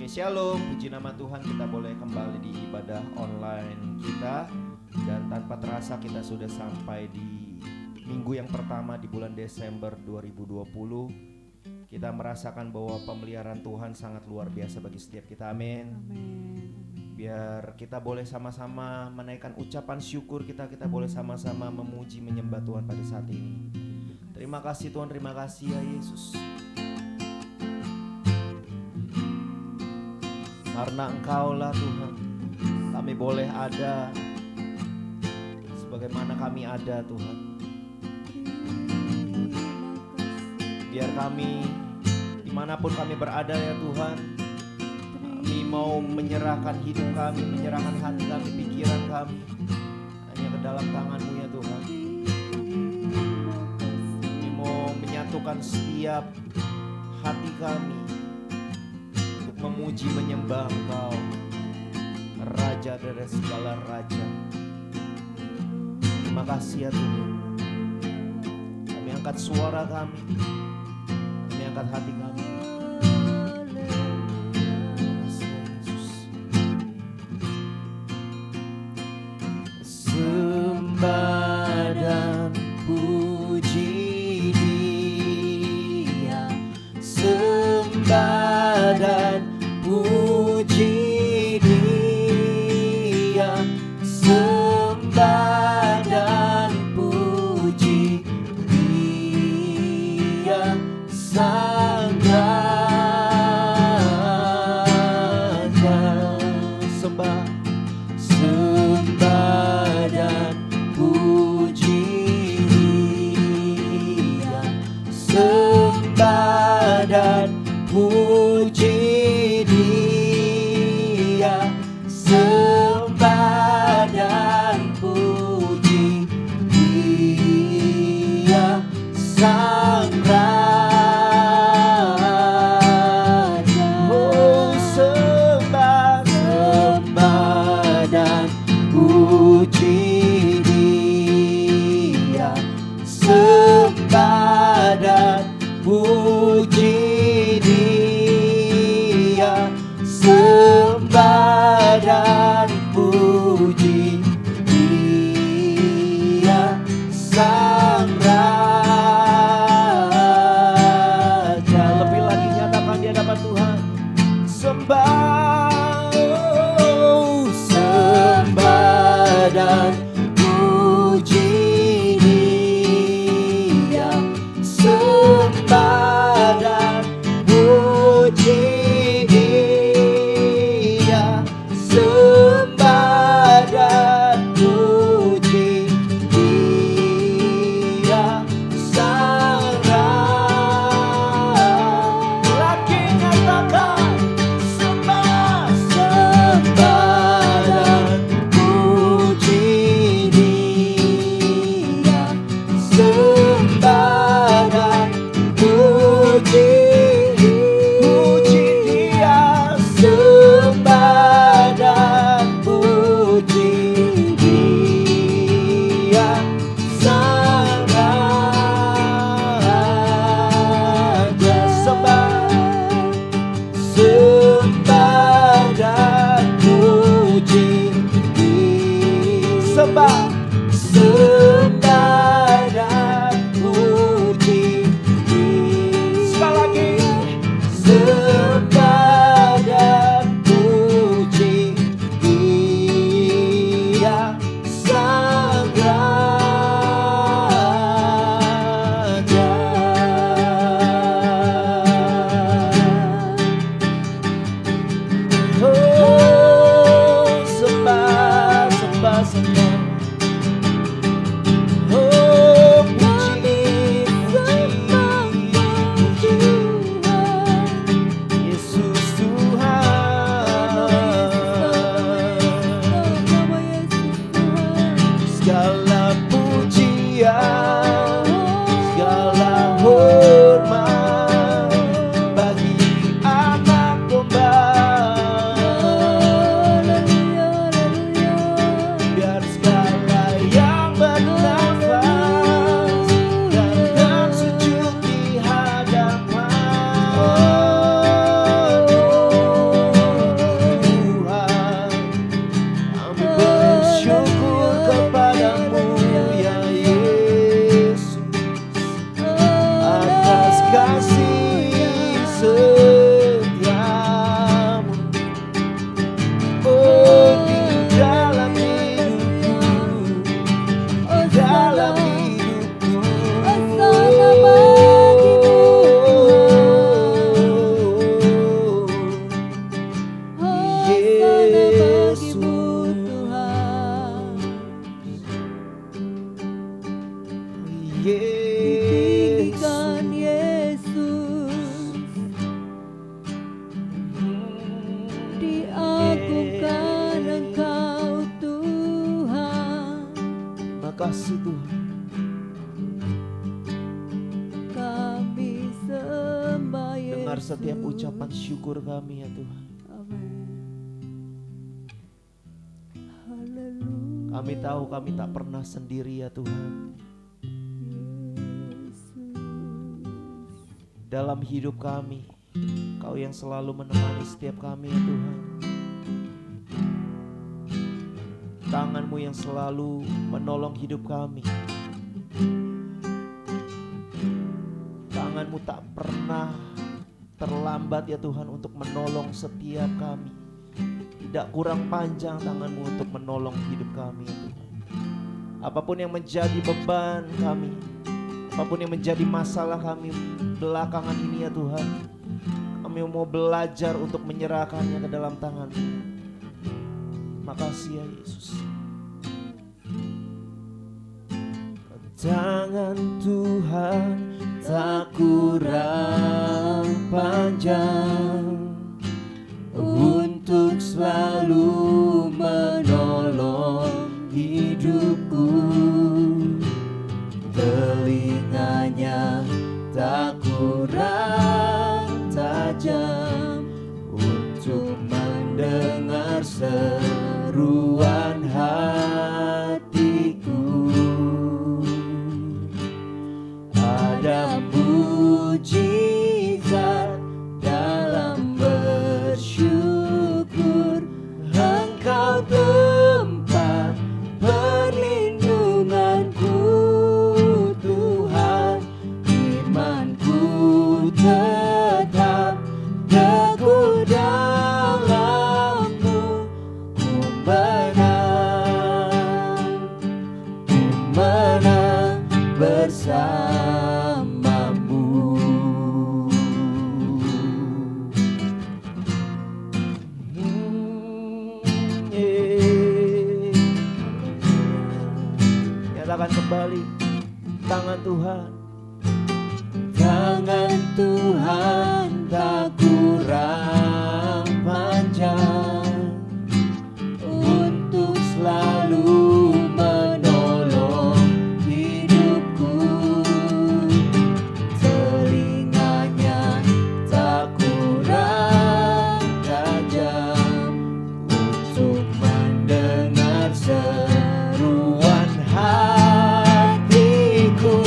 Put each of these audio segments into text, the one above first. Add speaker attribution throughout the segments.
Speaker 1: Oke, shalom, puji nama Tuhan, kita boleh kembali di ibadah online kita. Dan tanpa terasa kita sudah sampai di minggu yang pertama di bulan Desember 2020. Kita merasakan bahwa pemeliharaan Tuhan sangat luar biasa bagi setiap kita, amin. Biar kita boleh sama-sama menaikkan ucapan syukur kita boleh sama-sama memuji menyembah Tuhan pada saat ini. Terima kasih Tuhan, terima kasih ya Yesus. Karena Engkaulah Tuhan, kami boleh ada sebagaimana kami ada Tuhan. Biar kami dimanapun kami berada ya Tuhan, kami mau menyerahkan hidup kami, menyerahkan hati kami, pikiran kami hanya ke dalam tangan-Mu ya Tuhan. Kami mau menyatukan setiap hati kami memuji menyembah Engkau, Raja dari segala raja. Terima kasih ya Tuhan. Kami angkat suara kami, kami angkat hati kami. Terima kasih ya Yesus. Sembah dan puji Dia, sembah dan puji Dia, sembah dan puji Dia, Sang Raja. Sembah, sembah dan puji Dia, sembah dan puji Dia, sembah dan puji Dia, Sang Raja. Oh, sembah, sembah dan puji Dia, sembah dan puji Dia, sembah dan puji Dia, Sang Raja. Lebih lagi nyatakan di hadapan Tuhan. Sembah, oh, sembah dan puji Dia, sembah dan puji Dia, sembah dan puji Dia, Sang Raja. Lagi nyatakan sembah, sembah dan puji Dia, sembah dan puji kasih Tuhan.
Speaker 2: Kami sembah Yesus.
Speaker 1: Dengar setiap ucapan syukur kami ya Tuhan.
Speaker 2: Amin. Haleluya.
Speaker 1: Kami tahu kami tak pernah sendiri ya Tuhan.
Speaker 2: Yesus.
Speaker 1: Dalam hidup kami, Kau yang selalu menemani setiap kami ya Tuhan. Tangan-Mu yang selalu menolong hidup kami. Tangan-Mu tak pernah terlambat ya Tuhan untuk menolong setiap kami. Tidak kurang panjang tangan-Mu untuk menolong hidup kami ya Tuhan. Apapun yang menjadi beban kami, apapun yang menjadi masalah kami belakangan ini ya Tuhan, kami mau belajar untuk menyerahkannya ke dalam tangan-Mu. Makasih ya Yesus. Tangan Tuhan tak kurang panjang untuk selalu menolong hidupku. Telinganya tak kurang tajam untuk mendengar seruan hatiku. Ada mujizat dalam bersyukur. Engkau tempat perlindunganku Tuhan. Imanku tetap teguh dalam-Mu. Ku menang bersama-Mu. Nyatakan kembali tangan Tuhan. Tangan Tuhan tak kurang panjang untuk selalu menolong hidupku. Telinganya tak kurang tajam untuk mendengar seruan hatiku.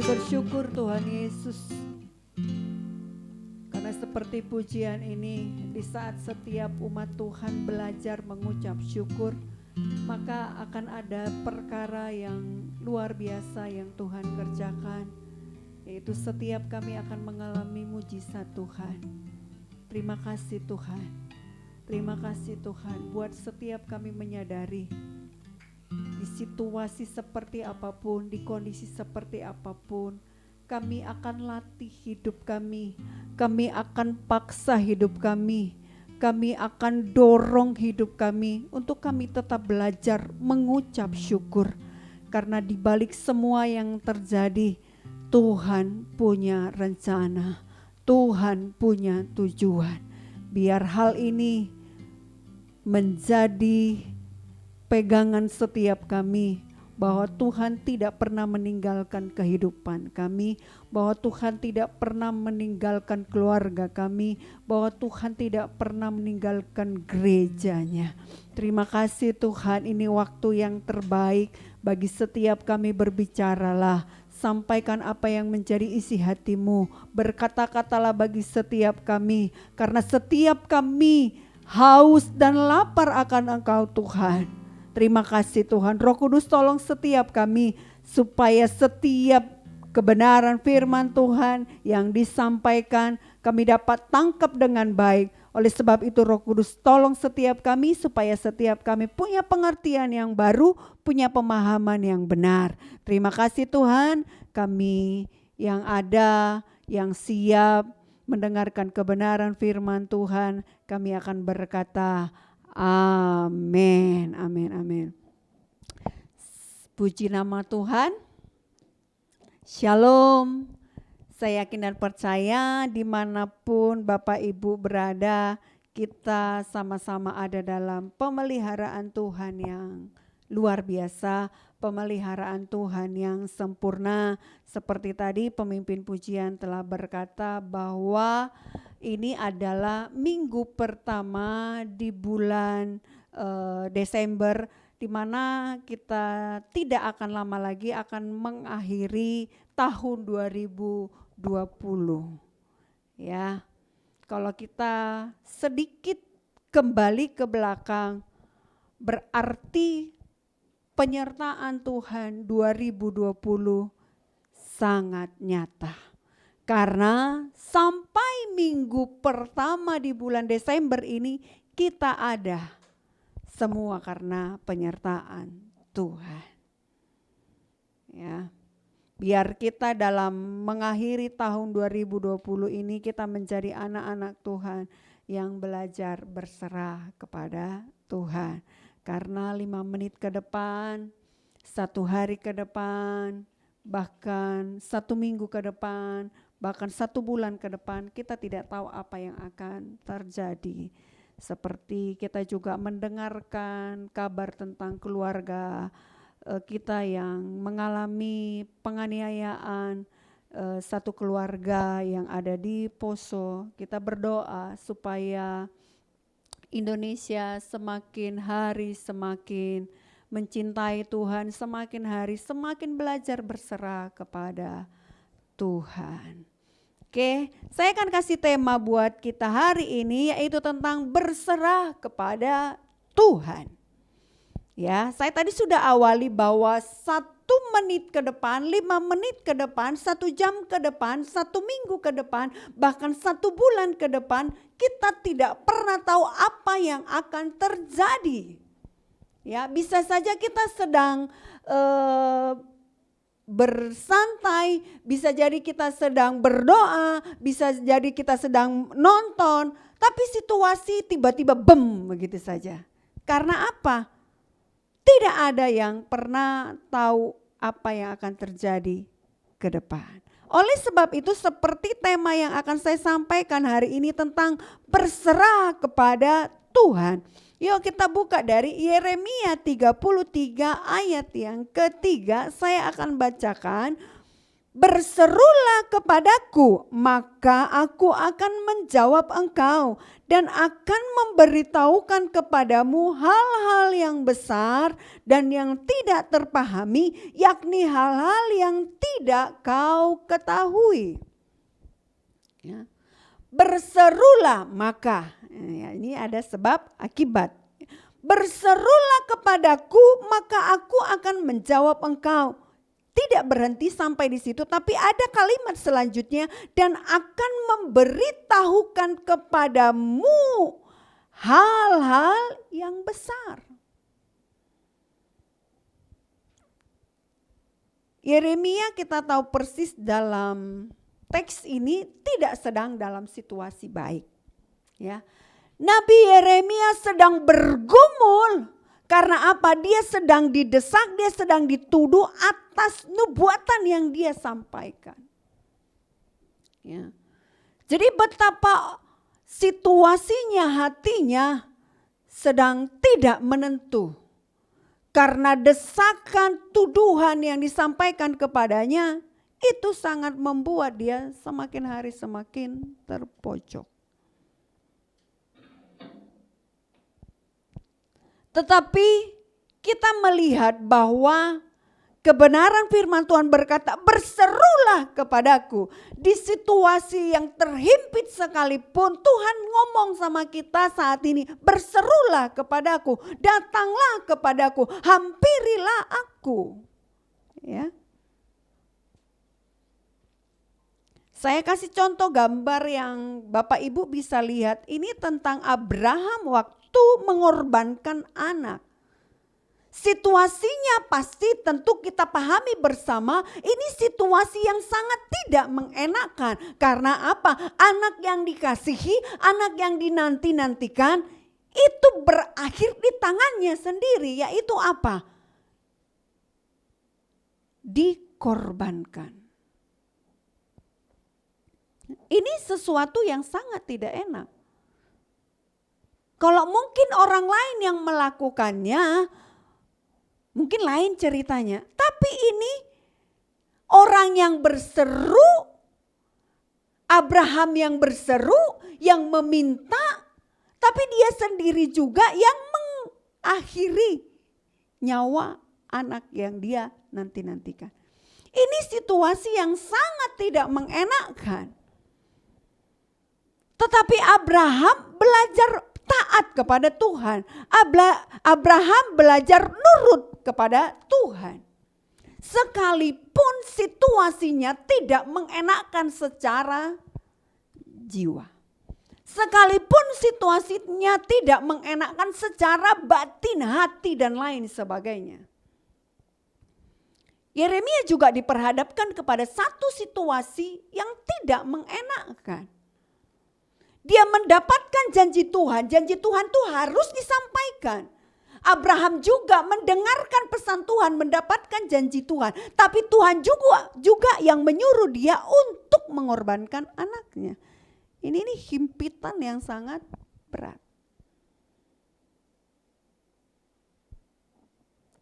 Speaker 2: bersyukur Tuhan Yesus. Karena seperti pujian ini, di saat setiap umat Tuhan belajar mengucap syukur, maka akan ada perkara yang luar biasa yang Tuhan kerjakan, yaitu setiap kami akan mengalami mujizat Tuhan. Terima kasih Tuhan. Terima kasih Tuhan buat setiap kami menyadari di situasi seperti apapun, di kondisi seperti apapun, kami akan latih hidup kami akan paksa hidup kami akan dorong hidup kami untuk kami tetap belajar mengucap syukur. Karena di balik semua yang terjadi, Tuhan punya rencana, Tuhan punya tujuan. Biar hal ini menjadi pegangan setiap kami, bahwa Tuhan tidak pernah meninggalkan kehidupan kami, bahwa Tuhan tidak pernah meninggalkan keluarga kami, bahwa Tuhan tidak pernah meninggalkan gerejanya. Terima kasih Tuhan, ini waktu yang terbaik bagi setiap kami. Berbicaralah, sampaikan apa yang menjadi isi hatimu, berkata-katalah bagi setiap kami, karena setiap kami haus dan lapar akan Engkau Tuhan. Terima kasih Tuhan. Roh Kudus tolong setiap kami supaya setiap kebenaran firman Tuhan yang disampaikan kami dapat tangkap dengan baik. Oleh sebab itu Roh Kudus tolong setiap kami supaya setiap kami punya pengertian yang baru, punya pemahaman yang benar. Terima kasih Tuhan, kami yang ada, yang siap mendengarkan kebenaran firman Tuhan, kami akan berkata amin, amin, amin. Puji nama Tuhan. Shalom. Saya yakin dan percaya dimanapun Bapak Ibu berada, kita sama-sama ada dalam pemeliharaan Tuhan yang luar biasa, pemeliharaan Tuhan yang sempurna. Seperti tadi pemimpin pujian telah berkata bahwa ini adalah minggu pertama di bulan Desember, di mana kita tidak akan lama lagi akan mengakhiri tahun 2020. Ya, kalau kita sedikit kembali ke belakang, berarti penyertaan Tuhan 2020 sangat nyata. Karena sampai minggu pertama di bulan Desember ini kita ada semua karena penyertaan Tuhan. Ya. Biar kita dalam mengakhiri tahun 2020 ini kita menjadi anak-anak Tuhan yang belajar berserah kepada Tuhan. Karena 5 menit ke depan, 1 hari ke depan, bahkan 1 minggu ke depan, bahkan 1 bulan ke depan, kita tidak tahu apa yang akan terjadi. Seperti kita juga mendengarkan kabar tentang keluarga kita yang mengalami penganiayaan, satu keluarga yang ada di Poso. Kita berdoa supaya Indonesia semakin hari semakin mencintai Tuhan, semakin hari semakin belajar berserah kepada Tuhan. Oke, saya akan kasih tema buat kita hari ini, yaitu tentang berserah kepada Tuhan. Ya, saya tadi sudah awali bahwa 1 menit ke depan, 5 menit ke depan, 1 jam ke depan, 1 minggu ke depan, bahkan 1 bulan ke depan, kita tidak pernah tahu apa yang akan terjadi. Ya, bisa saja kita sedang bersantai, bisa jadi kita sedang berdoa, bisa jadi kita sedang nonton, tapi situasi tiba-tiba bem begitu saja. Karena apa? Tidak ada yang pernah tahu apa yang akan terjadi ke depan. Oleh sebab itu seperti tema yang akan saya sampaikan hari ini tentang berserah kepada Tuhan. Yuk kita buka dari Yeremia 33 ayat yang ketiga. Saya akan bacakan Berserulah kepadaku, maka aku akan menjawab engkau dan akan memberitahukan kepadamu hal-hal yang besar dan yang tidak terpahami, yakni hal-hal yang tidak kau ketahui. Ya. Berserulah maka, ya, ini ada sebab akibat. Berserulah kepadaku, maka aku akan menjawab engkau. Tidak berhenti sampai di situ, tapi ada kalimat selanjutnya, dan akan memberitahukan kepadamu hal-hal yang besar. Yeremia kita tahu persis dalam teks ini tidak sedang dalam situasi baik. Ya. Nabi Yeremia sedang bergumul. Karena apa? Dia sedang didesak, dia sedang dituduh atas nubuatan yang dia sampaikan. Ya. Jadi betapa situasinya, hatinya sedang tidak menentu. Karena desakan tuduhan yang disampaikan kepadanya itu sangat membuat dia semakin hari semakin terpojok. Tetapi kita melihat bahwa kebenaran firman Tuhan berkata, berserulah kepadaku. Di situasi yang terhimpit sekalipun Tuhan ngomong sama kita saat ini, berserulah kepadaku, datanglah kepadaku, hampirilah aku. Ya. Saya kasih contoh gambar yang Bapak Ibu bisa lihat. Ini tentang Abraham waktu mengorbankan anak. Situasinya pasti tentu kita pahami bersama, ini situasi yang sangat tidak mengenakan. Karena apa? Anak yang dikasihi, anak yang dinanti-nantikan itu berakhir di tangannya sendiri, yaitu apa? Dikorbankan. Ini sesuatu yang sangat tidak enak. Kalau mungkin orang lain yang melakukannya, mungkin lain ceritanya. Tapi ini orang yang berseru, Abraham yang berseru, yang meminta, tapi dia sendiri juga yang mengakhiri nyawa anak yang dia nanti-nantikan. Ini situasi yang sangat tidak mengenakan. Tetapi Abraham belajar taat kepada Tuhan. Abraham belajar nurut kepada Tuhan. Sekalipun situasinya tidak mengenakan secara jiwa. Sekalipun situasinya tidak mengenakan secara batin, hati dan lain sebagainya. Yeremia juga diperhadapkan kepada satu situasi yang tidak mengenakan. Dia mendapatkan janji Tuhan itu harus disampaikan. Abraham juga mendengarkan pesan Tuhan, mendapatkan janji Tuhan. Tapi Tuhan juga yang menyuruh dia untuk mengorbankan anaknya. Ini himpitan yang sangat berat.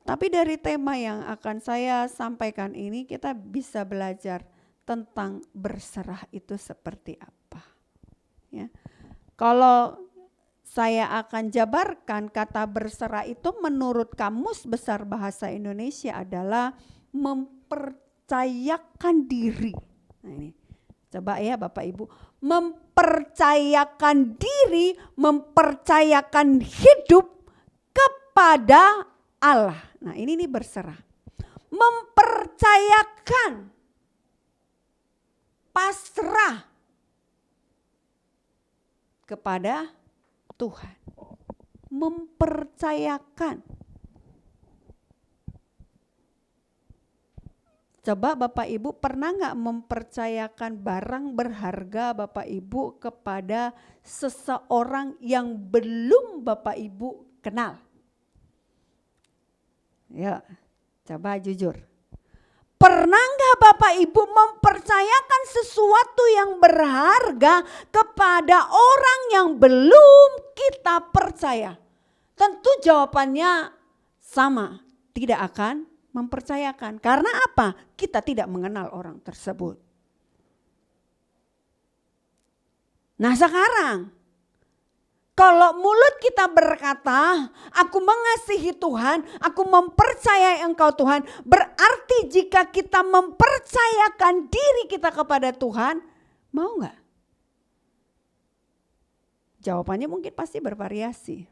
Speaker 2: Tapi dari tema yang akan saya sampaikan ini kita bisa belajar tentang berserah itu seperti apa. Ya. Kalau saya akan jabarkan kata berserah itu menurut Kamus Besar Bahasa Indonesia adalah mempercayakan diri. Nah ini, coba ya Bapak Ibu, mempercayakan diri, mempercayakan hidup kepada Allah. Nah ini berserah. Mempercayakan, pasrah kepada Tuhan. Mempercayakan. Coba Bapak Ibu pernah gak mempercayakan barang berharga Bapak Ibu kepada seseorang yang belum Bapak Ibu kenal? Ya, coba jujur. Pernah gak Bapak Ibu mempercayakan sesuatu yang berharga kepada orang yang belum kita percaya? Tentu jawabannya sama, tidak akan mempercayakan. Karena apa? Kita tidak mengenal orang tersebut. Nah sekarang, kalau mulut kita berkata, aku mengasihi Tuhan, aku mempercayai Engkau Tuhan, berarti jika kita mempercayakan diri kita kepada Tuhan, mau gak? Jawabannya mungkin pasti bervariasi.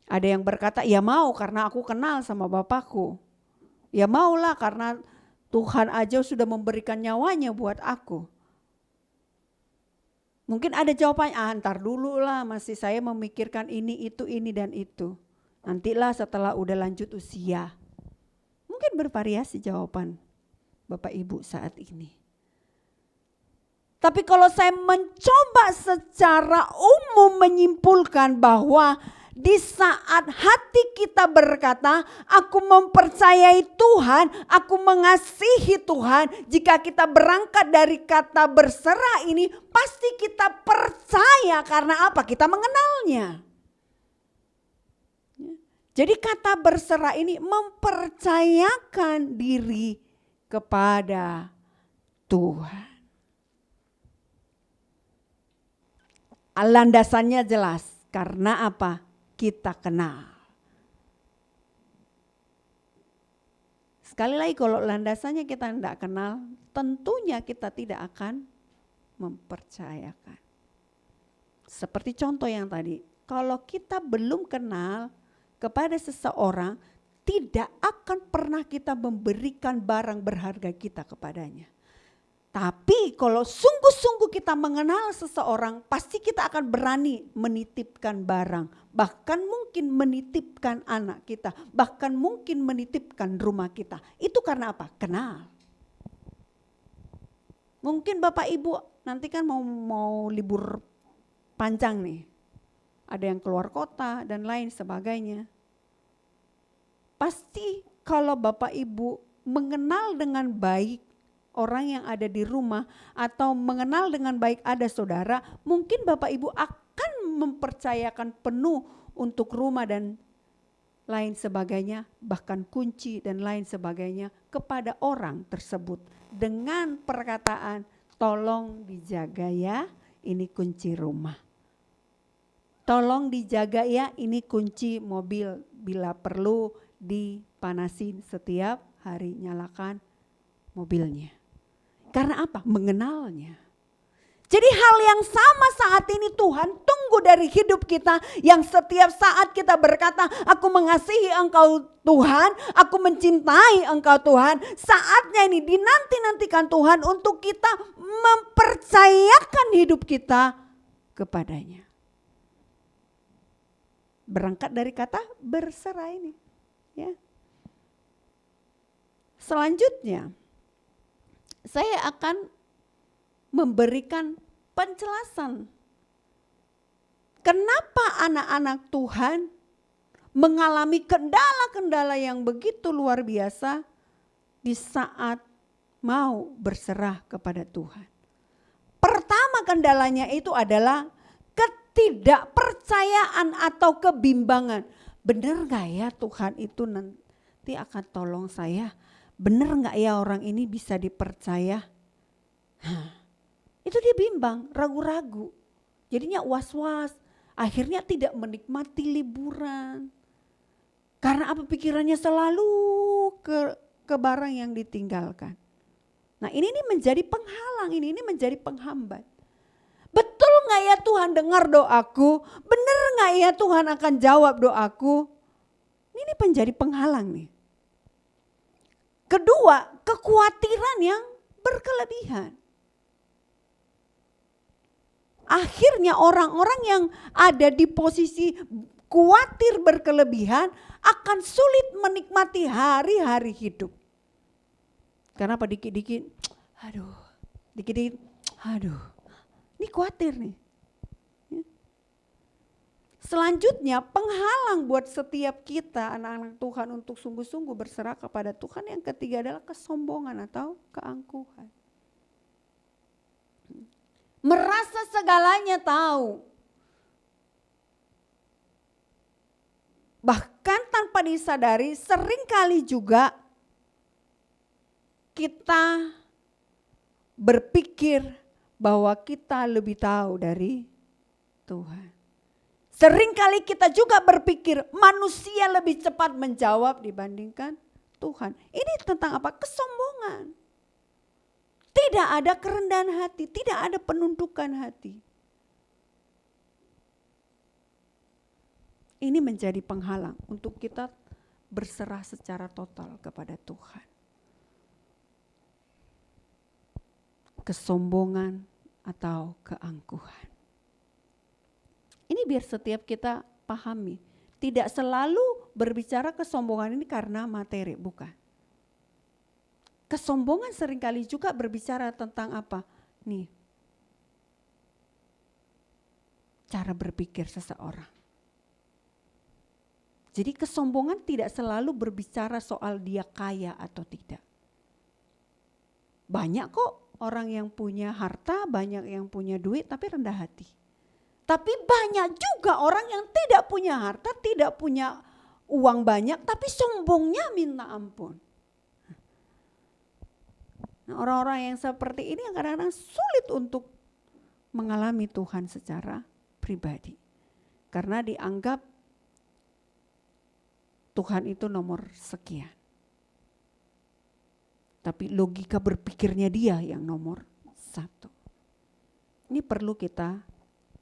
Speaker 2: Ada yang berkata, ya mau karena aku kenal sama Bapakku. Ya maulah karena Tuhan aja sudah memberikan nyawanya buat aku. Mungkin ada jawabannya, ntar dulu lah masih saya memikirkan ini dan itu. Nantilah setelah udah lanjut usia. Mungkin bervariasi jawaban Bapak Ibu saat ini. Tapi kalau saya mencoba secara umum menyimpulkan bahwa di saat hati kita berkata, aku mempercayai Tuhan, aku mengasihi Tuhan. Jika kita berangkat dari kata berserah ini, pasti kita percaya karena apa? Kita mengenalnya. Jadi kata berserah ini mempercayakan diri kepada Tuhan. Landasannya jelas, karena apa? Kita kenal. Sekali lagi kalau landasannya kita tidak kenal, tentunya kita tidak akan mempercayakan. Seperti contoh yang tadi, kalau kita belum kenal kepada seseorang, tidak akan pernah kita memberikan barang berharga kita kepadanya. Tapi kalau sungguh-sungguh kita mengenal seseorang, pasti kita akan berani menitipkan barang. Bahkan mungkin menitipkan anak kita, bahkan mungkin menitipkan rumah kita. Itu karena apa? Kenal. Mungkin Bapak Ibu nanti kan mau libur panjang nih. Ada yang keluar kota dan lain sebagainya. Pasti kalau Bapak Ibu mengenal dengan baik orang yang ada di rumah atau mengenal dengan baik ada saudara, mungkin Bapak Ibu akan mempercayakan penuh untuk rumah dan lain sebagainya, bahkan kunci dan lain sebagainya kepada orang tersebut dengan perkataan, tolong dijaga ya, ini kunci rumah. Tolong dijaga ya, ini kunci mobil, bila perlu dipanasin setiap hari, nyalakan mobilnya. Karena apa? Mengenalnya. Jadi hal yang sama saat ini Tuhan tunggu dari hidup kita, yang setiap saat kita berkata, aku mengasihi Engkau Tuhan, aku mencintai Engkau Tuhan. Saatnya ini dinanti-nantikan Tuhan untuk kita mempercayakan hidup kita kepadanya. Berangkat dari kata berserah ini. Ya. Selanjutnya, saya akan memberikan penjelasan kenapa anak-anak Tuhan mengalami kendala-kendala yang begitu luar biasa di saat mau berserah kepada Tuhan. Pertama kendalanya itu adalah ketidakpercayaan atau kebimbangan. Benar gak ya Tuhan itu nanti akan tolong saya? Benar gak ya orang ini bisa dipercaya? Itu dia bimbang, ragu-ragu. Jadinya was-was, akhirnya tidak menikmati liburan. Karena apa? Pikirannya selalu ke barang yang ditinggalkan. Nah ini menjadi penghalang, ini menjadi penghambat. Betul gak ya Tuhan dengar doaku? Benar gak ya Tuhan akan jawab doaku? Ini menjadi penghalang nih. Kedua, kekhawatiran yang berkelebihan. Akhirnya orang-orang yang ada di posisi khawatir berkelebihan akan sulit menikmati hari-hari hidup. Karena apa? Dikit-dikit, dikit-dikit, ini khawatir nih. Selanjutnya penghalang buat setiap kita anak-anak Tuhan untuk sungguh-sungguh berserah kepada Tuhan. Yang ketiga adalah kesombongan atau keangkuhan. Merasa segalanya tahu. Bahkan tanpa disadari seringkali juga kita berpikir bahwa kita lebih tahu dari Tuhan. Seringkali kita juga berpikir manusia lebih cepat menjawab dibandingkan Tuhan. Ini tentang apa? Kesombongan. Tidak ada kerendahan hati, tidak ada penundukan hati. Ini menjadi penghalang untuk kita berserah secara total kepada Tuhan. Kesombongan atau keangkuhan. Ini biar setiap kita pahami. Tidak selalu berbicara kesombongan ini karena materi, bukan. Kesombongan seringkali juga berbicara tentang apa? Nih, cara berpikir seseorang. Jadi kesombongan tidak selalu berbicara soal dia kaya atau tidak. Banyak kok orang yang punya harta, banyak yang punya duit tapi rendah hati. Tapi banyak juga orang yang tidak punya harta, tidak punya uang banyak tapi sombongnya minta ampun. Nah, orang-orang yang seperti ini yang kadang-kadang sulit untuk mengalami Tuhan secara pribadi. Karena dianggap Tuhan itu nomor sekian. Tapi logika berpikirnya dia yang nomor satu. Ini perlu kita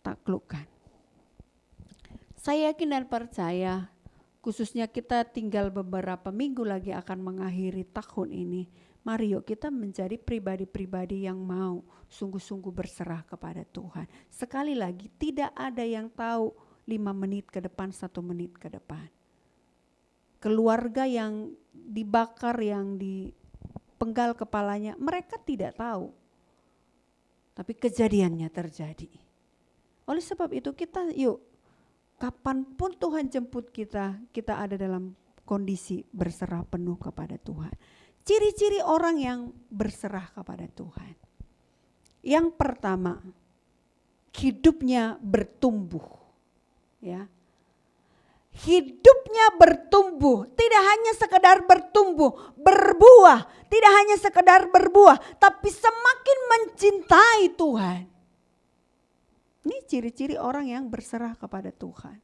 Speaker 2: taklukkan. Saya yakin dan percaya, khususnya kita tinggal beberapa minggu lagi akan mengakhiri tahun ini. Mari yuk kita menjadi pribadi-pribadi yang mau sungguh-sungguh berserah kepada Tuhan. Sekali lagi, tidak ada yang tahu 5 menit ke depan, 1 menit ke depan. Keluarga yang dibakar, yang dipenggal kepalanya, mereka tidak tahu. Tapi kejadiannya terjadi. Oleh sebab itu kita yuk, kapanpun Tuhan jemput kita, kita ada dalam kondisi berserah penuh kepada Tuhan. Ciri-ciri orang yang berserah kepada Tuhan. Yang pertama, hidupnya bertumbuh. Ya. Hidupnya bertumbuh, tidak hanya sekedar bertumbuh, berbuah, tidak hanya sekedar berbuah, tapi semakin mencintai Tuhan. Ini ciri-ciri orang yang berserah kepada Tuhan.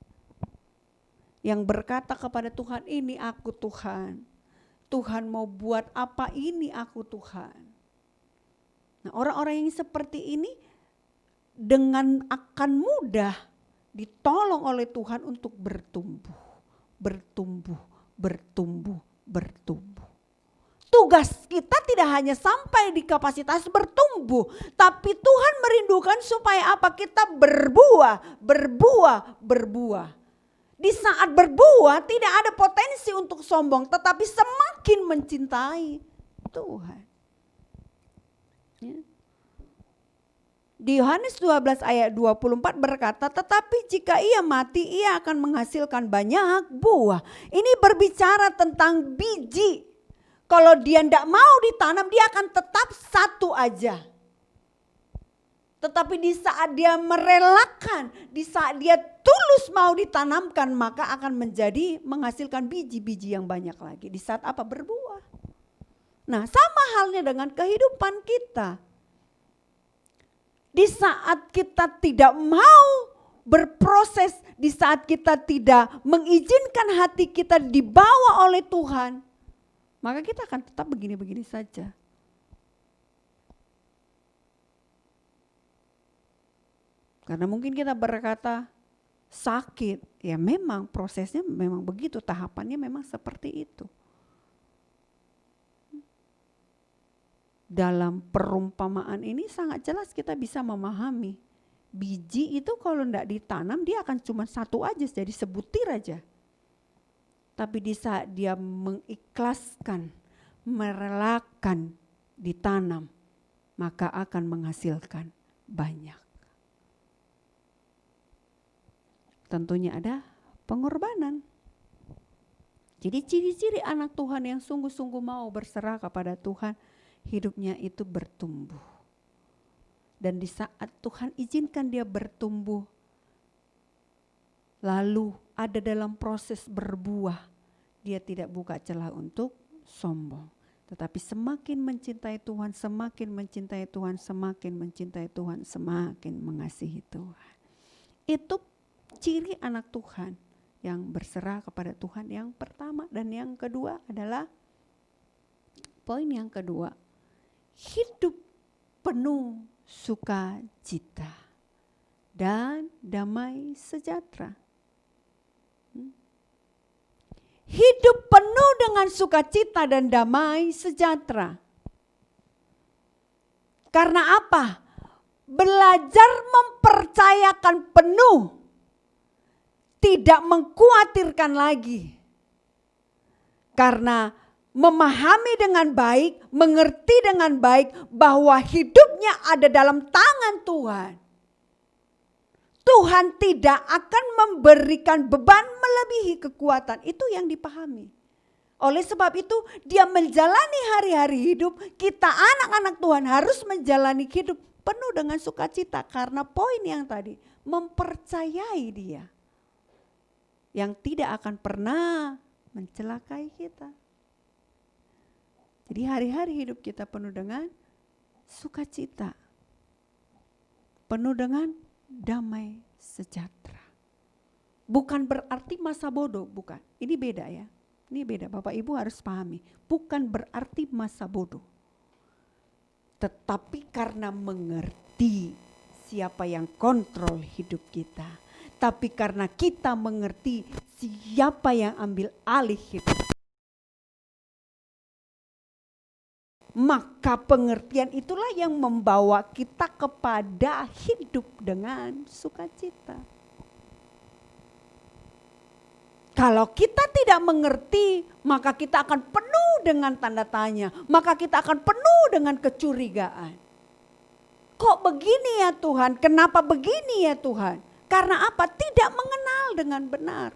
Speaker 2: Yang berkata kepada Tuhan, ini aku Tuhan. Tuhan mau buat apa, ini aku Tuhan. Nah, orang-orang yang seperti ini dengan akan mudah ditolong oleh Tuhan untuk bertumbuh, bertumbuh, bertumbuh, bertumbuh. Tugas kita tidak hanya sampai di kapasitas bertumbuh, tapi Tuhan merindukan supaya apa? Kita berbuah, berbuah, berbuah. Di saat berbuah tidak ada potensi untuk sombong, tetapi semakin mencintai Tuhan. Ya. Di Yohanes 12 ayat 24 berkata, tetapi jika ia mati, ia akan menghasilkan banyak buah. Ini berbicara tentang biji. Kalau dia tidak mau ditanam, dia akan tetap satu aja. Tetapi di saat dia merelakan, di saat dia tulus mau ditanamkan, maka akan menjadi menghasilkan biji-biji yang banyak lagi. Di saat apa? Berbuah. Nah, sama halnya dengan kehidupan kita. Di saat kita tidak mau berproses, di saat kita tidak mengizinkan hati kita dibawa oleh Tuhan, maka kita akan tetap begini-begini saja. Karena mungkin kita berkata sakit, ya memang prosesnya memang begitu, tahapannya memang seperti itu. Dalam perumpamaan ini sangat jelas kita bisa memahami. Biji itu kalau tidak ditanam dia akan cuma satu aja, jadi sebutir aja. Tapi di saat dia mengikhlaskan, merelakan ditanam, maka akan menghasilkan banyak. Tentunya ada pengorbanan. Jadi ciri-ciri anak Tuhan yang sungguh-sungguh mau berserah kepada Tuhan, hidupnya itu bertumbuh. Dan di saat Tuhan izinkan dia bertumbuh, lalu ada dalam proses berbuah, dia tidak buka celah untuk sombong. Tetapi semakin mencintai Tuhan, semakin mencintai Tuhan, semakin mencintai Tuhan, semakin mengasihi Tuhan. Itu ciri anak Tuhan yang berserah kepada Tuhan yang pertama. Dan yang kedua adalah, poin yang kedua, hidup penuh sukacita dan damai sejahtera. Hidup penuh dengan sukacita dan damai sejahtera. Karena apa? Belajar mempercayakan penuh, tidak mengkhawatirkan lagi. Karena memahami dengan baik, mengerti dengan baik bahwa hidupnya ada dalam tangan Tuhan. Tuhan tidak akan memberikan beban melebihi kekuatan. Itu yang dipahami. Oleh sebab itu dia menjalani hari-hari hidup. Kita anak-anak Tuhan harus menjalani hidup penuh dengan sukacita. Karena poin yang tadi, mempercayai dia. Yang tidak akan pernah mencelakai kita. Jadi hari-hari hidup kita penuh dengan sukacita. Penuh dengan damai sejahtera. Bukan berarti masa bodoh, bukan. Ini beda ya. Ini beda, Bapak Ibu harus pahami. Bukan berarti masa bodoh. Tetapi karena mengerti siapa yang kontrol hidup kita. Tapi karena kita mengerti siapa yang ambil alih hidup. Maka pengertian itulah yang membawa kita kepada hidup dengan sukacita. Kalau kita tidak mengerti, maka kita akan penuh dengan tanda tanya. Maka kita akan penuh dengan kecurigaan. Kok begini ya Tuhan? Kenapa begini ya Tuhan? Karena apa? Tidak mengenal dengan benar.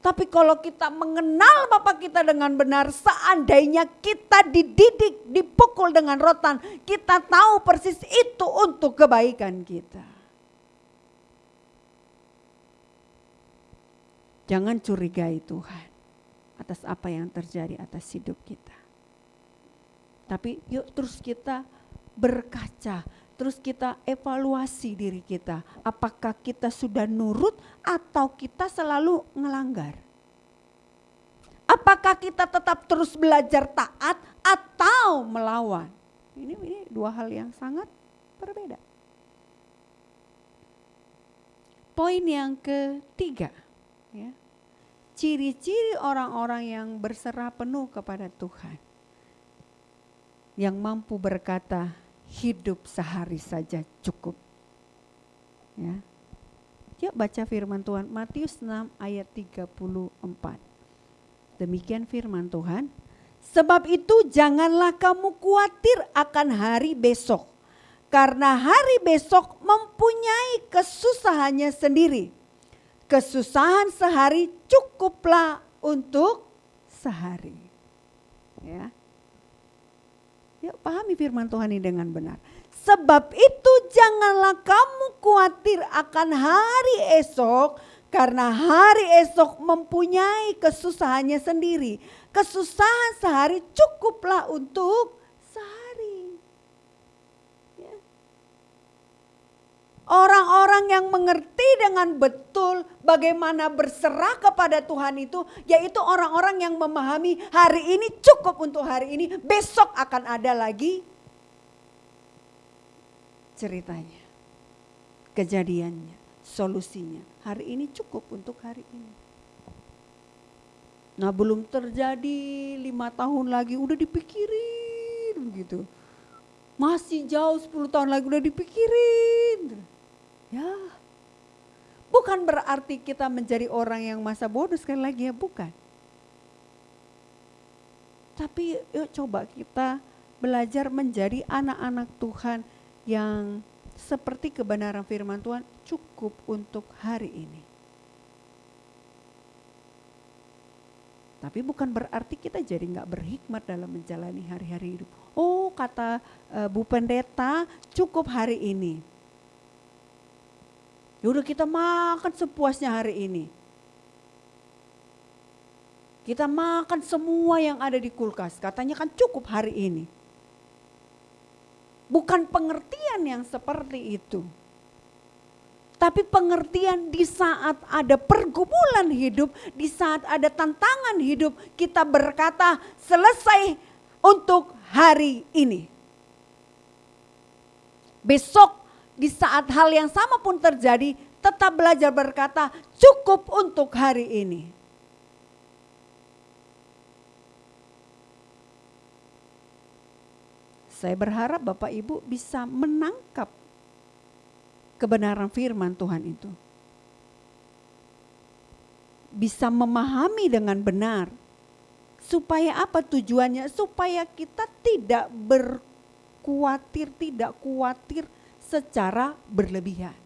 Speaker 2: Tapi kalau kita mengenal Bapa kita dengan benar, seandainya kita dididik, dipukul dengan rotan, kita tahu persis itu untuk kebaikan kita. Jangan curigai Tuhan atas apa yang terjadi atas hidup kita. Tapi yuk terus kita berkaca, terus kita evaluasi diri kita. Apakah kita sudah nurut atau kita selalu ngelanggar? Apakah kita tetap terus belajar taat atau melawan? Ini dua hal yang sangat berbeda. Poin yang ketiga, ya, ciri-ciri orang-orang yang berserah penuh kepada Tuhan, yang mampu berkata, hidup sehari saja cukup. Ya. Yuk baca firman Tuhan, Matius 6 ayat 34. Demikian firman Tuhan, sebab itu janganlah kamu khawatir akan hari besok, karena hari besok mempunyai kesusahannya sendiri. Kesusahan sehari cukuplah untuk sehari. Ya. Yuk pahami firman Tuhan ini dengan benar. Sebab itu janganlah kamu khawatir akan hari esok, karena hari esok mempunyai kesusahannya sendiri. Kesusahan sehari cukuplah untuk sehari. Ya. Orang-orang yang mengerti dengan betul bagaimana berserah kepada Tuhan itu, yaitu orang-orang yang memahami hari ini cukup untuk hari ini, besok akan ada lagi ceritanya, kejadiannya, solusinya. Hari ini cukup untuk hari ini. Nah belum terjadi 5 tahun lagi udah dipikirin gitu. Masih jauh 10 tahun lagi udah dipikirin. Ya, bukan berarti kita menjadi orang yang masa bodoh sekali lagi ya, bukan. Tapi yuk coba kita belajar menjadi anak-anak Tuhan yang seperti kebenaran firman Tuhan cukup untuk hari ini. Tapi bukan berarti kita jadi gak berhikmat dalam menjalani hari-hari hidup. Oh kata Bu Pendeta cukup hari ini. Ya udah kita makan sepuasnya hari ini. Kita makan semua yang ada di kulkas. Katanya kan cukup hari ini. Bukan pengertian yang seperti itu. Tapi pengertian di saat ada pergumulan hidup, di saat ada tantangan hidup, kita berkata selesai untuk hari ini. Besok di saat hal yang sama pun terjadi, tetap belajar berkata cukup untuk hari ini. Saya berharap Bapak Ibu bisa menangkap kebenaran firman Tuhan itu. Bisa memahami dengan benar. Supaya apa tujuannya? Supaya kita tidak tidak khawatir secara berlebihan.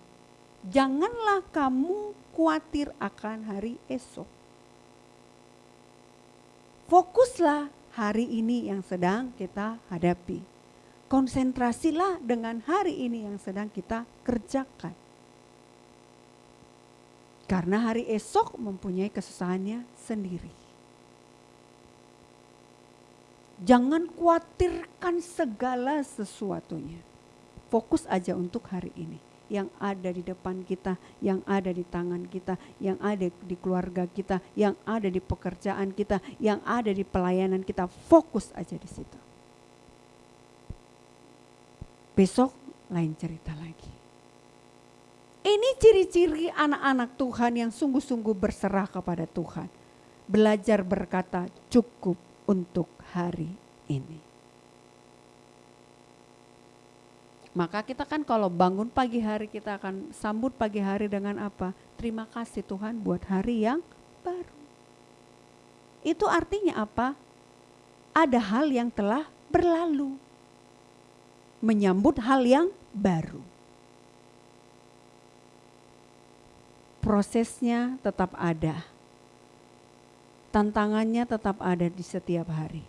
Speaker 2: Janganlah kamu khawatir akan hari esok. Fokuslah hari ini yang sedang kita hadapi. Konsentrasilah dengan hari ini yang sedang kita kerjakan. Karena hari esok mempunyai kesusahannya sendiri. Jangan khawatirkan segala sesuatunya. Fokus aja untuk hari ini. Yang ada di depan kita, yang ada di tangan kita, yang ada di keluarga kita, yang ada di pekerjaan kita, yang ada di pelayanan kita. Fokus aja di situ. Besok lain cerita lagi. Ini ciri-ciri anak-anak Tuhan yang sungguh-sungguh berserah kepada Tuhan. Belajar berkata cukup untuk hari ini. Maka kita kan kalau bangun pagi hari kita akan sambut pagi hari dengan apa? Terima kasih Tuhan buat hari yang baru. Itu artinya apa? Ada hal yang telah berlalu. Menyambut hal yang baru. Prosesnya tetap ada. Tantangannya tetap ada di setiap hari.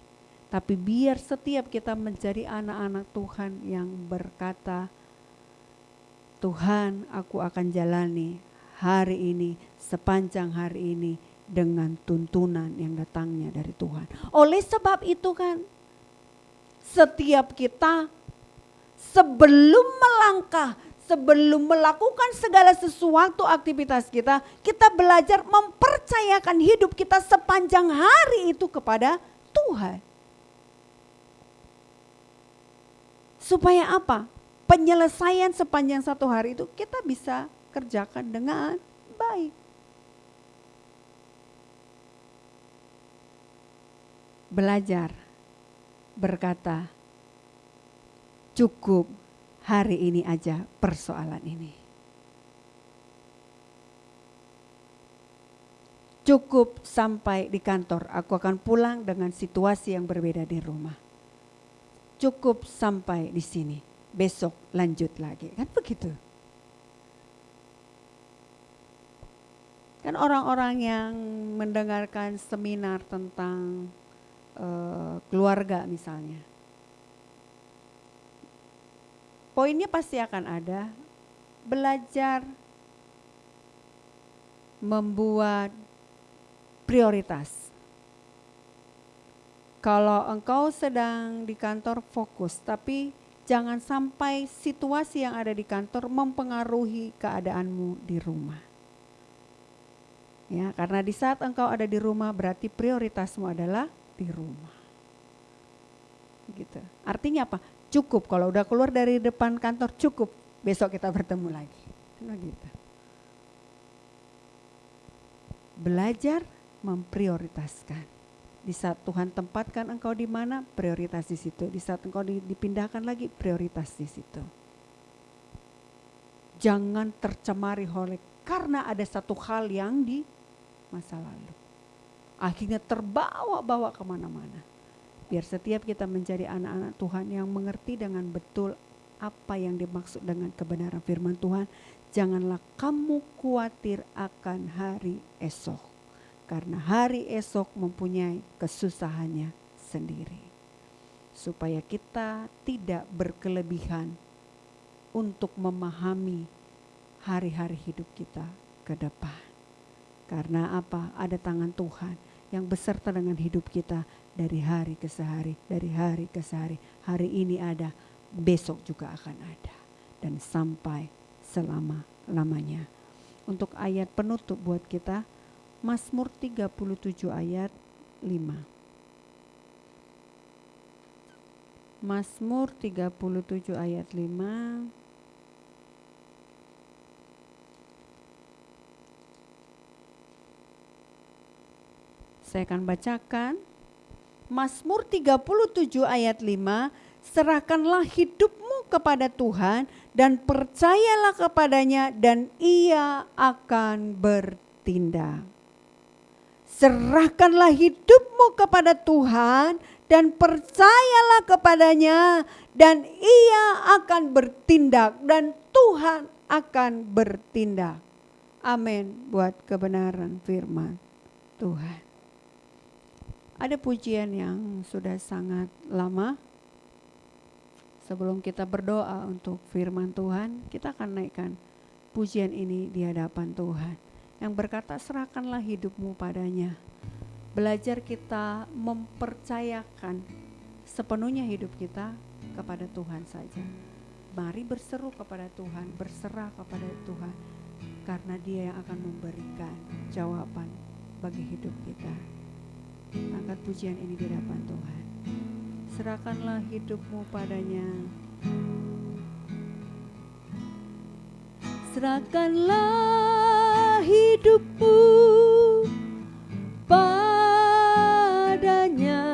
Speaker 2: Tapi biar setiap kita menjadi anak-anak Tuhan yang berkata, Tuhan, aku akan jalani hari ini, sepanjang hari ini dengan tuntunan yang datangnya dari Tuhan. Oleh sebab itu kan, setiap kita sebelum melangkah, sebelum melakukan segala sesuatu aktivitas kita, kita belajar mempercayakan hidup kita sepanjang hari itu kepada Tuhan. Supaya apa? Penyelesaian sepanjang satu hari itu kita bisa kerjakan dengan baik. Belajar berkata, cukup hari ini aja persoalan ini. Cukup sampai di kantor, aku akan pulang dengan situasi yang berbeda di rumah. Cukup sampai di sini, besok lanjut lagi. Kan begitu. Kan orang-orang yang mendengarkan seminar tentang keluarga misalnya. Poinnya pasti akan ada, belajar membuat prioritas. Kalau engkau sedang di kantor fokus, tapi jangan sampai situasi yang ada di kantor mempengaruhi keadaanmu di rumah. Ya, karena di saat engkau ada di rumah berarti prioritasmu adalah di rumah. Gitu. Artinya apa? Cukup, kalau udah keluar dari depan kantor cukup, besok kita bertemu lagi. Gitu. Belajar memprioritaskan. Di saat Tuhan tempatkan engkau di mana, prioritas di situ. Di saat engkau dipindahkan lagi, prioritas di situ. Jangan tercemari oleh karena ada satu hal yang di masa lalu. Akhirnya terbawa-bawa kemana-mana. Biar setiap kita menjadi anak-anak Tuhan yang mengerti dengan betul apa yang dimaksud dengan kebenaran firman Tuhan. Janganlah kamu khawatir akan hari esok. Karena hari esok mempunyai kesusahannya sendiri. Supaya kita tidak berkelebihan untuk memahami hari-hari hidup kita ke depan. Karena apa? Ada tangan Tuhan yang beserta dengan hidup kita dari hari ke sehari, dari hari ke sehari. Hari ini ada, besok juga akan ada. Dan sampai selama-lamanya. Untuk ayat penutup buat kita, Mazmur 37 ayat 5. Mazmur 37 ayat 5. Saya akan bacakan. Mazmur 37 ayat 5. Serahkanlah hidupmu kepada Tuhan dan percayalah kepadanya dan Ia akan bertindak. Serahkanlah hidupmu kepada Tuhan dan percayalah kepadanya dan Ia akan bertindak dan Tuhan akan bertindak. Amin buat kebenaran firman Tuhan. Ada pujian yang sudah sangat lama. Sebelum kita berdoa untuk firman Tuhan, kita akan naikkan pujian ini di hadapan Tuhan. Yang berkata, serahkanlah hidupmu padanya. Belajar kita mempercayakan sepenuhnya hidup kita kepada Tuhan saja. Mari berseru kepada Tuhan, berserah kepada Tuhan. Karena Dia yang akan memberikan jawaban bagi hidup kita. Angkat pujian ini di hadapan Tuhan. Serahkanlah hidupmu padanya. Serahkanlah hidupmu padanya.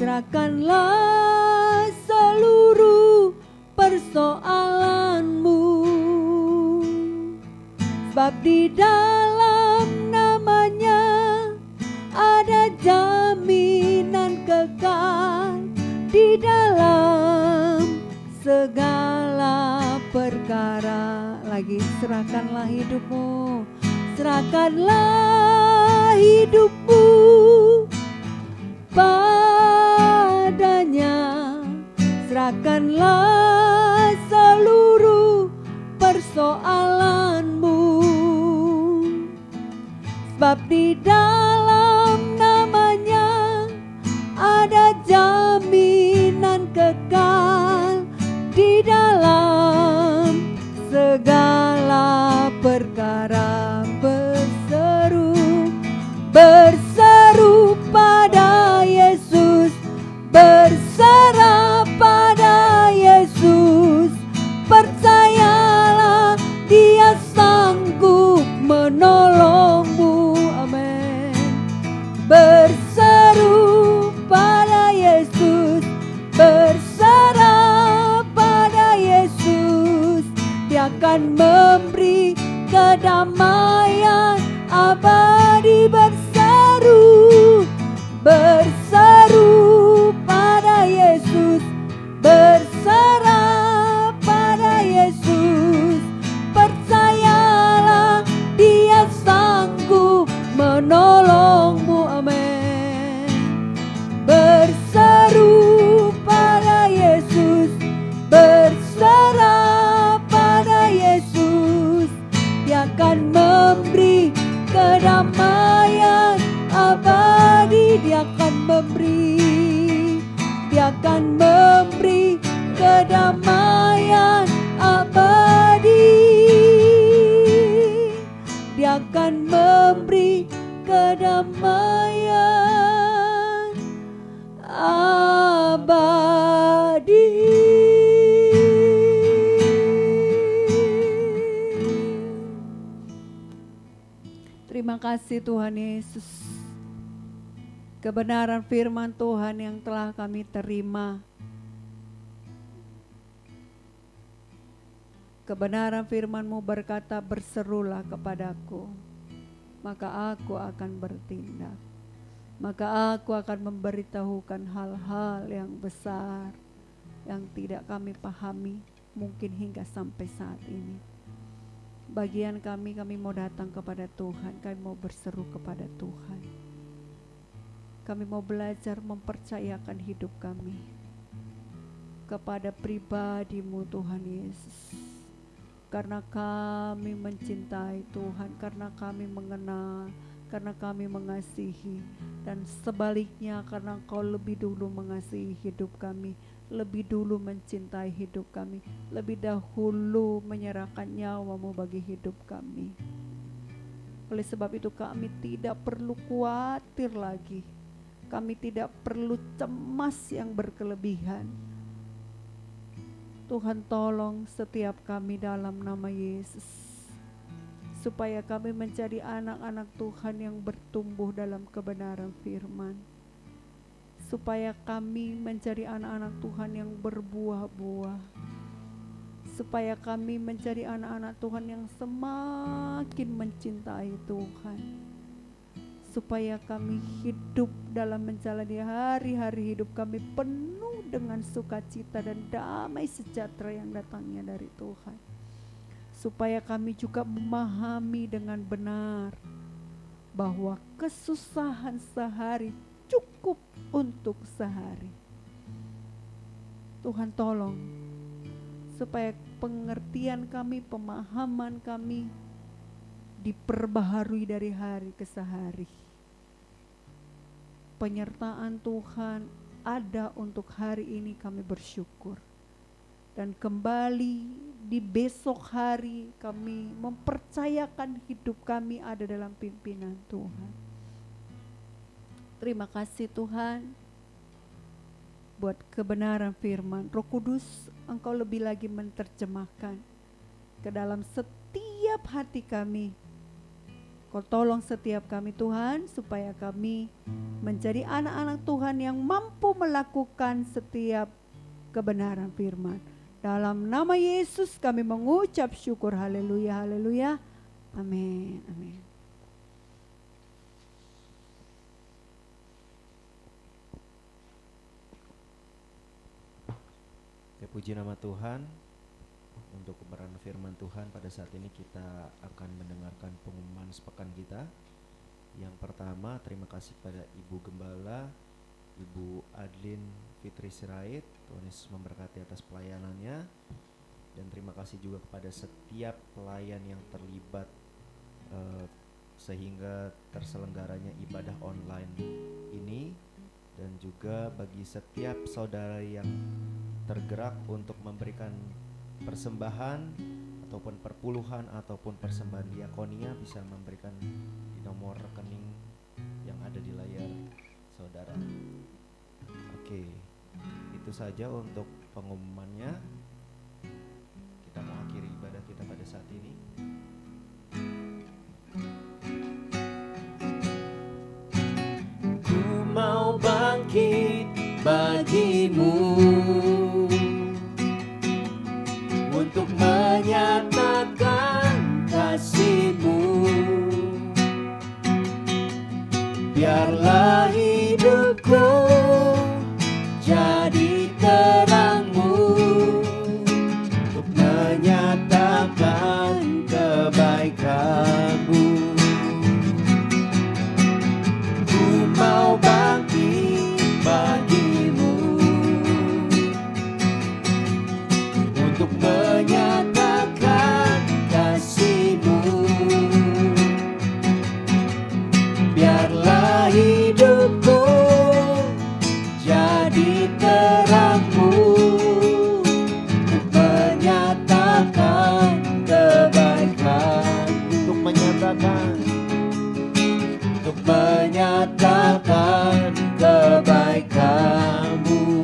Speaker 2: Serahkanlah seluruh persoalanmu. Sebab di dalam namanya ada jaminan kekal di dalam segala perkara. Lagi, serahkanlah hidupmu, serahkanlah hidupmu padanya. Serahkanlah seluruh persoalanmu. Sebab di dalam namanya ada jaminan kekal di dalam segala perkara. Berseru pada Yesus, berserah pada Yesus. Percayalah Dia sanggup menolongmu. Amin. Berseru pada Yesus, berserah pada Yesus. Dia akan memberi kedamaian abadi. Berseru pada Yesus, berserah pada Yesus. Percayalah Dia sanggup menolongmu. Amin. Berseru pada Yesus, berserah pada Yesus. Dia akan memberi kedamaian abadi. Dia akan memberi kedamaian abadi. Dia akan memberi kedamaian abadi. Terima kasih Tuhan Yesus. Kebenaran firman Tuhan yang telah kami terima. Kebenaran firman-Mu berkata, berserulah kepadaku, maka aku akan bertindak. Maka aku akan memberitahukan hal-hal yang besar yang tidak kami pahami mungkin hingga sampai saat ini. Bagian kami mau datang kepada Tuhan, kami mau berseru kepada Tuhan. Kami mau belajar mempercayakan hidup kami kepada pribadi-Mu Tuhan Yesus. karena kami mencintai Tuhan, karena kami mengenal, karena kami mengasihi. Dan sebaliknya karena Engkau lebih dulu mengasihi hidup kami, lebih dulu mencintai hidup kami, lebih dahulu menyerahkan nyawa-Mu bagi hidup kami. Oleh sebab itu kami tidak perlu khawatir lagi, kami tidak perlu cemas yang berkelebihan. Tuhan tolong setiap kami dalam nama Yesus, supaya kami menjadi anak-anak Tuhan yang bertumbuh dalam kebenaran firman, supaya kami menjadi anak-anak Tuhan yang berbuah-buah, supaya kami menjadi anak-anak Tuhan yang semakin mencintai Tuhan, supaya kami hidup dalam menjalani hari-hari hidup kami penuh dengan sukacita dan damai sejahtera yang datangnya dari Tuhan. Supaya kami juga memahami dengan benar bahwa kesusahan sehari cukup untuk sehari. Tuhan tolong supaya pengertian kami, pemahaman kami diperbaharui dari hari ke hari. Penyertaan Tuhan ada untuk hari ini, kami bersyukur. Dan kembali di besok hari kami mempercayakan hidup kami ada dalam pimpinan Tuhan. Terima kasih Tuhan buat kebenaran firman. Roh Kudus, Engkau lebih lagi menerjemahkan ke dalam setiap hati kami. Kau tolong setiap kami Tuhan, supaya kami menjadi anak-anak Tuhan yang mampu melakukan setiap kebenaran firman. Dalam nama Yesus kami mengucap syukur. Haleluya, haleluya. Amin, amin.
Speaker 1: Puji nama Tuhan. Untuk kebenaran firman Tuhan, pada saat ini kita akan mendengarkan pengumuman sepekan kita. Yang pertama, terima kasih pada Ibu Gembala, Ibu Adlin Fitri Sirait. Tuhan Yesus memberkati atas pelayanannya. Dan terima kasih juga kepada setiap pelayan yang terlibat sehingga terselenggaranya ibadah online ini. Dan juga bagi setiap saudara yang tergerak untuk memberikan persembahan ataupun perpuluhan ataupun persembahan diakonia, bisa memberikan di nomor rekening yang ada di layar saudara. Oke, itu saja untuk pengumumannya. Kita mau akhiri ibadah kita pada saat ini. Ku mau bangkit bagimu untuk menyatakan kasih-Mu. Biarlah hidupku jadi terang-Mu untuk menyatakan kebaikan-Mu. Ku mau bangkit bagi-Mu untuk menyatakan kasih-Mu. Biarlah hidupku jadi terang-Mu untuk menyatakan kebaikan, untuk menyatakan kebaikan-Mu,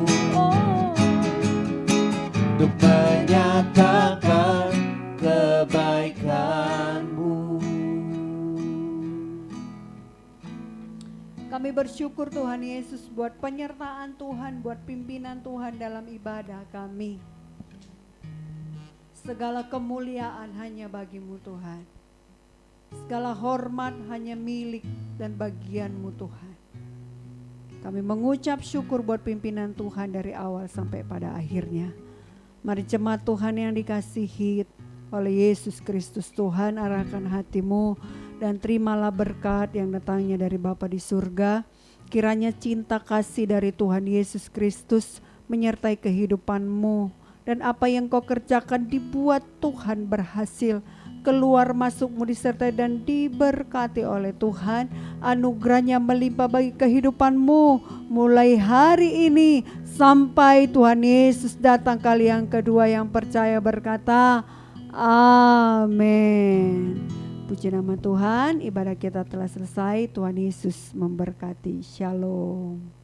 Speaker 1: untuk menyatakan kebaikan-Mu.
Speaker 2: Kami bersyukur Tuhan Yesus buat penyertaan Tuhan, buat pimpinan Tuhan dalam ibadah kami. Segala kemuliaan hanya bagi-Mu Tuhan. Segala hormat hanya milik dan bagian-Mu Tuhan. Kami mengucap syukur buat pimpinan Tuhan dari awal sampai pada akhirnya. Mari jemaat Tuhan yang dikasihi oleh Yesus Kristus, Tuhan arahkan hatimu dan terimalah berkat yang datangnya dari Bapa di surga. Kiranya cinta kasih dari Tuhan Yesus Kristus menyertai kehidupanmu dan apa yang kau kerjakan dibuat Tuhan berhasil. Keluar masukmu disertai dan diberkati oleh Tuhan. Anugerahnya melimpah bagi kehidupanmu mulai hari ini sampai Tuhan Yesus datang kali yang kedua. Yang percaya berkata amin. Puji nama Tuhan, ibadah kita telah selesai. Tuhan Yesus memberkati. Shalom.